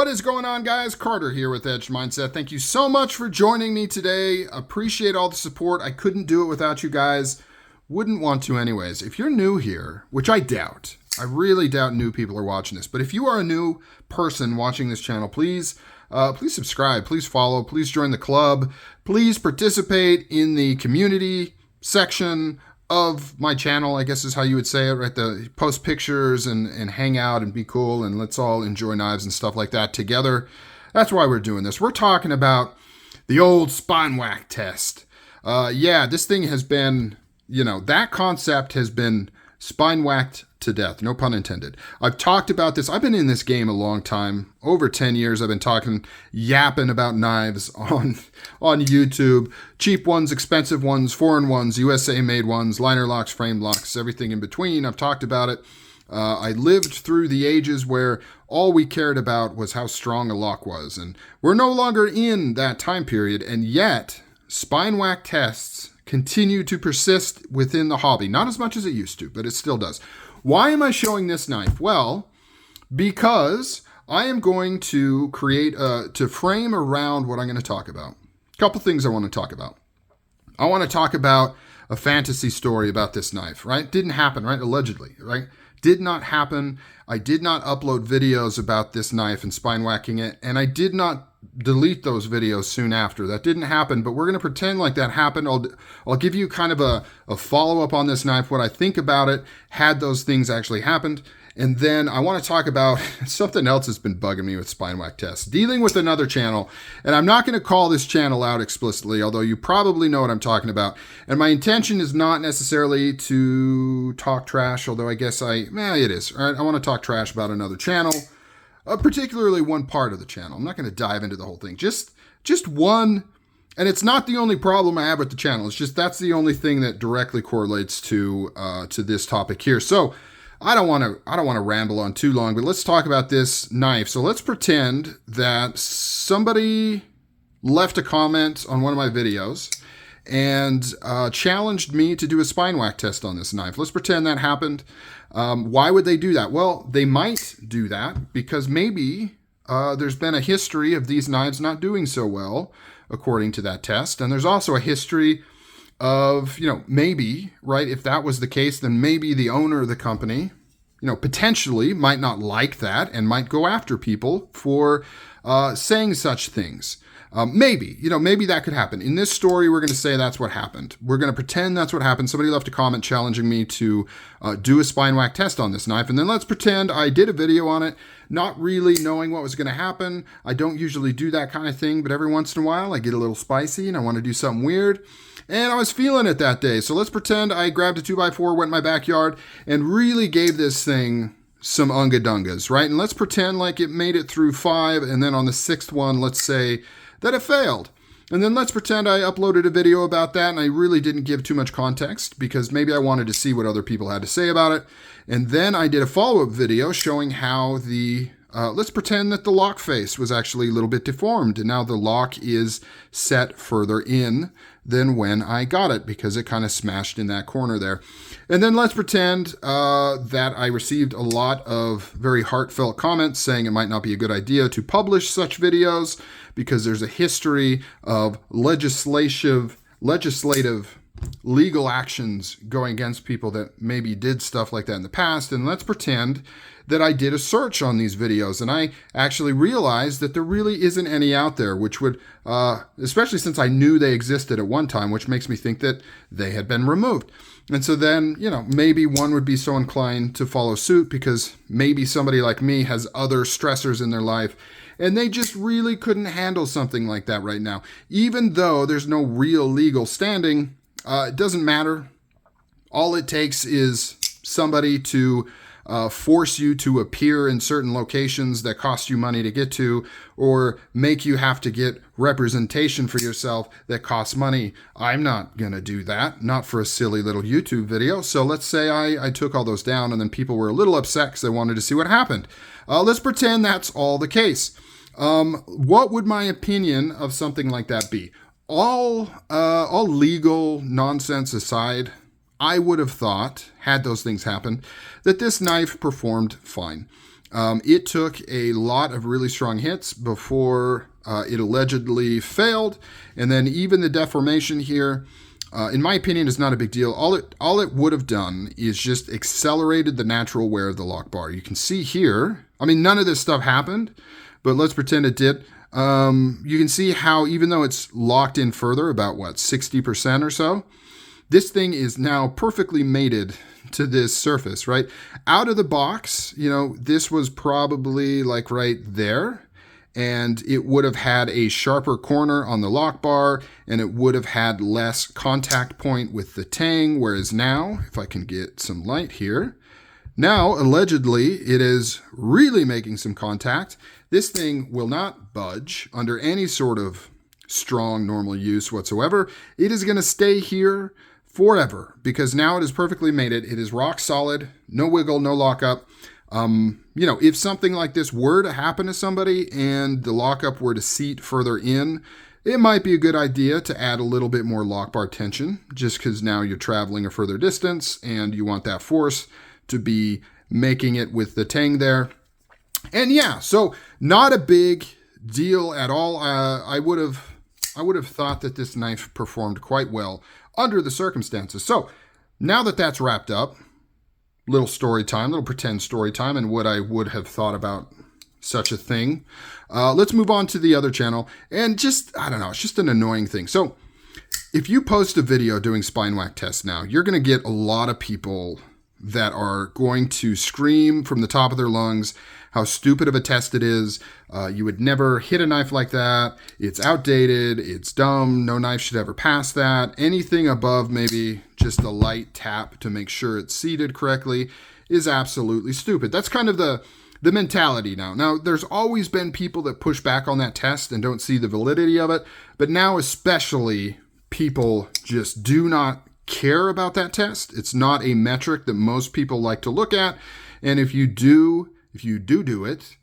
What is going on, guys? Carter here with Edge Mindset. Thank you so much for joining me today. Appreciate all the support. I couldn't do it without you guys. Wouldn't want to anyways. If you're new here, which I doubt, I really doubt new people are watching this, but if you are a new person watching this channel, please subscribe, please follow, please join the club, please participate in the community section of my channel, I guess is how you would say it, right? Post pictures and hang out and be cool, and let's all enjoy knives and stuff like that together. That's why we're doing this. We're talking about the old SpineWhack test. Yeah, this thing has been, that concept has been spine-whacked to death, no pun intended. I've talked about this. I've been in this game a long time, over 10 years. I've been yapping about knives on YouTube. Cheap ones, expensive ones, foreign ones, USA made ones, liner locks, frame locks, everything in between. I've talked about it. I lived through the ages where all we cared about was how strong a lock was. And we're no longer in that time period. And yet, SpineWhack tests continue to persist within the hobby. Not as much as it used to, but it still does. Why am I showing this knife? Well, because I am going to to frame around what I'm going to talk about. A couple things I want to talk about. I want to talk about a fantasy story about this knife, right? Didn't happen, right? Allegedly, right? Did not happen. I did not upload videos about this knife and spine whacking it, and I did not delete those videos soon after. That didn't happen, but we're going to pretend like that happened. I'll give you kind of a follow-up on this knife, what I think about it, had those things actually happened. And then I want to talk about something else that's been bugging me with SpineWhack tests. Dealing with another channel, and I'm not going to call this channel out explicitly, although you probably know what I'm talking about. And my intention is not necessarily to talk trash, although I guess it is. All right, I want to talk trash about another channel, particularly one part of the channel. I'm not going to dive into the whole thing. Just one, and it's not the only problem I have with the channel. It's just that's the only thing that directly correlates to this topic here. So I don't want to ramble on too long, but let's talk about this knife. So let's pretend that somebody left a comment on one of my videos and challenged me to do a SpineWhack test on this knife. Let's pretend that happened. Why would they do that? Well, they might do that because maybe there's been a history of these knives not doing so well, according to that test. And there's also a history of, maybe, right, if that was the case, then maybe the owner of the company, potentially might not like that and might go after people for saying such things. Maybe that could happen. In this story, we're going to say that's what happened. We're going to pretend that's what happened. Somebody left a comment challenging me to do a SpineWhack test on this knife. And then let's pretend I did a video on it, not really knowing what was going to happen. I don't usually do that kind of thing, but every once in a while I get a little spicy and I want to do something weird. And I was feeling it that day. So let's pretend I grabbed a 2x4, went in my backyard, and really gave this thing some unga-dungas, right? And let's pretend like it made it through 5, and then on the 6th one, let's say that it failed. And then let's pretend I uploaded a video about that, and I really didn't give too much context, because maybe I wanted to see what other people had to say about it. And then I did a follow-up video showing how let's pretend that the lock face was actually a little bit deformed, and now the lock is set further in than when I got it because it kind of smashed in that corner there. And then let's pretend that I received a lot of very heartfelt comments saying it might not be a good idea to publish such videos because there's a history of legislative legal actions going against people that maybe did stuff like that in the past. And let's pretend that I did a search on these videos and I actually realized that there really isn't any out there, which would, especially since I knew they existed at one time, which makes me think that they had been removed. And so then, maybe one would be so inclined to follow suit because maybe somebody like me has other stressors in their life and they just really couldn't handle something like that right now. Even though there's no real legal standing, it doesn't matter. All it takes is somebody to force you to appear in certain locations that cost you money to get to, or make you have to get representation for yourself that costs money. I'm not going to do that, not for a silly little YouTube video. So let's say I took all those down and then people were a little upset because they wanted to see what happened. Let's pretend that's all the case. What would my opinion of something like that be? All legal nonsense aside, I would have thought, had those things happened, that this knife performed fine. It took a lot of really strong hits before it allegedly failed. And then even the deformation here, in my opinion, is not a big deal. All it would have done is just accelerated the natural wear of the lock bar. You can see here, I mean, none of this stuff happened, but let's pretend it did. You can see how even though it's locked in further, about what, 60% or so, this thing is now perfectly mated to this surface, right? Out of the box, you know, this was probably like right there, and it would have had a sharper corner on the lock bar, and it would have had less contact point with the tang, whereas now, if I can get some light here, now allegedly it is really making some contact. This thing will not budge under any sort of strong normal use whatsoever. It is going to stay here forever because now it is perfectly mated. It is rock solid, no wiggle, no lockup. You know, if something like this were to happen to somebody and the lockup were to seat further in, it might be a good idea to add a little bit more lock bar tension just because now you're traveling a further distance and you want that force to be making it with the tang there. And yeah, so not a big deal at all. I would have thought that this knife performed quite well under the circumstances. So now that that's wrapped up, little story time, little pretend story time, and what I would have thought about such a thing. Let's move on to the other channel. And just, I don't know, it's just an annoying thing. So if you post a video doing SpineWhack tests now, you're going to get a lot of people that are going to scream from the top of their lungs how stupid of a test it is. You would never hit a knife like that. It's outdated. It's dumb. No knife should ever pass that. Anything above maybe just a light tap to make sure it's seated correctly is absolutely stupid. That's kind of the mentality now. Now, there's always been people that push back on that test and don't see the validity of it. But now especially people just do not care about that test. It's not a metric that most people like to look at. And if you do it,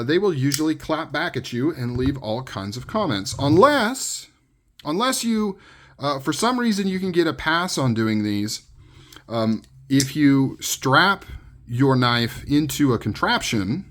they will usually clap back at you and leave all kinds of comments. Unless you, for some reason, you can get a pass on doing these. If you strap your knife into a contraption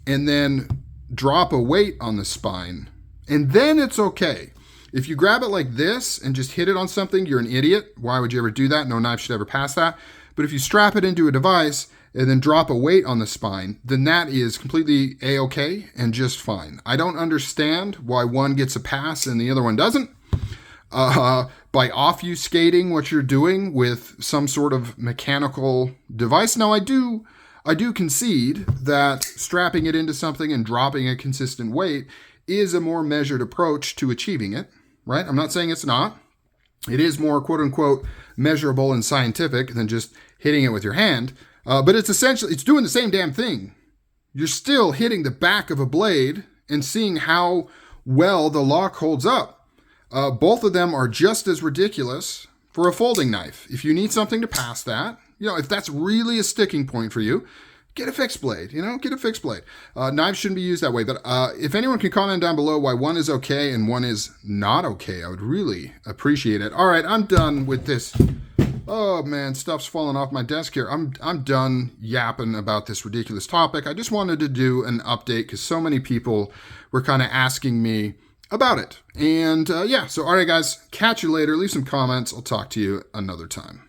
and then drop a weight on the spine, and then it's okay. If you grab it like this and just hit it on something, you're an idiot. Why would you ever do that? No knife should ever pass that. But if you strap it into a device and then drop a weight on the spine, then that is completely A-okay and just fine. I don't understand why one gets a pass and the other one doesn't. By obfuscating what you're doing with some sort of mechanical device. Now, I do concede that strapping it into something and dropping a consistent weight is a more measured approach to achieving it, right? I'm not saying it's not. It is more quote-unquote measurable and scientific than just hitting it with your hand. But it's doing the same damn thing. You're still hitting the back of a blade and seeing how well the lock holds up. Both of them are just as ridiculous for a folding knife. If you need something to pass that, you know, if that's really a sticking point for you, get a fixed blade, get a fixed blade. Knives shouldn't be used that way. But if anyone can comment down below why one is okay and one is not okay, I would really appreciate it. All right, I'm done with this. Oh man, stuff's falling off my desk here. I'm done yapping about this ridiculous topic. I just wanted to do an update because so many people were kind of asking me about it. And yeah, so all right guys, catch you later. Leave some comments. I'll talk to you another time.